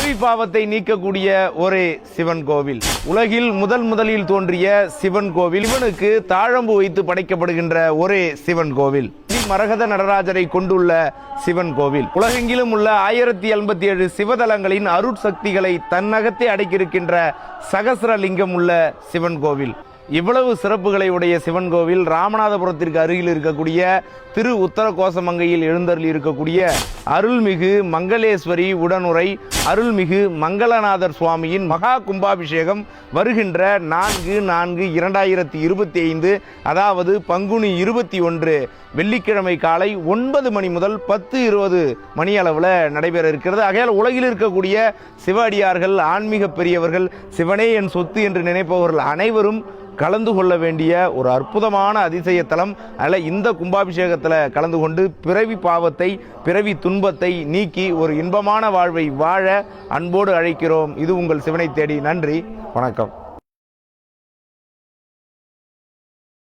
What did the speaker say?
பிறவி பாவத்தை நீக்கக்கூடிய ஒரு சிவன் கோவில். உலகில் முதலில் தோன்றிய சிவன் கோவில். சிவனுக்கு தாழம்பு வைத்து படைக்கப்படுகின்ற ஒரு சிவன் கோவில். மரகத நடராஜரை கொண்டுள்ள சிவன் கோவில். உலகெங்கிலும் உள்ள 1087 சிவதலங்களின் அருட்சக்திகளை தன்னகத்தே அடக்கியிருக்கின்ற சகஸ்ரலிங்கம் உள்ள சிவன் கோவில். இவ்வளவு சிறப்புகளை உடைய சிவன் கோவில் ராமநாதபுரத்திற்கு அருகில் இருக்கக்கூடிய திரு உத்தர கோசமங்கையில் எழுந்தருளி இருக்கக்கூடிய அருள்மிகு மங்களேஸ்வரி உடனுரை அருள்மிகு மங்களநாதர் சுவாமியின் மகா கும்பாபிஷேகம் வருகின்ற 4/4/2025 அதாவது பங்குனி 21 வெள்ளிக்கிழமை காலை 9 மணி முதல் 10:20 மணி அளவில் நடைபெற இருக்கிறது. ஆகையால் உலகில் இருக்கக்கூடிய சிவ அடியார்கள், ஆன்மீக பெரியவர்கள், சிவனே என் சொத்து என்று நினைப்பவர்கள் அனைவரும் கலந்து கொள்ள வேண்டிய ஒரு அற்புதமான அதிசய தலம். அதில் இந்த கும்பாபிஷேகத்தில் கலந்து கொண்டு பிறவி பாவத்தை, பிறவி துன்பத்தை நீக்கி ஒரு இன்பமான வாழ்வை வாழ அன்போடு அழைக்கிறோம். இது உங்கள் சிவனை தேடி. நன்றி, வணக்கம்.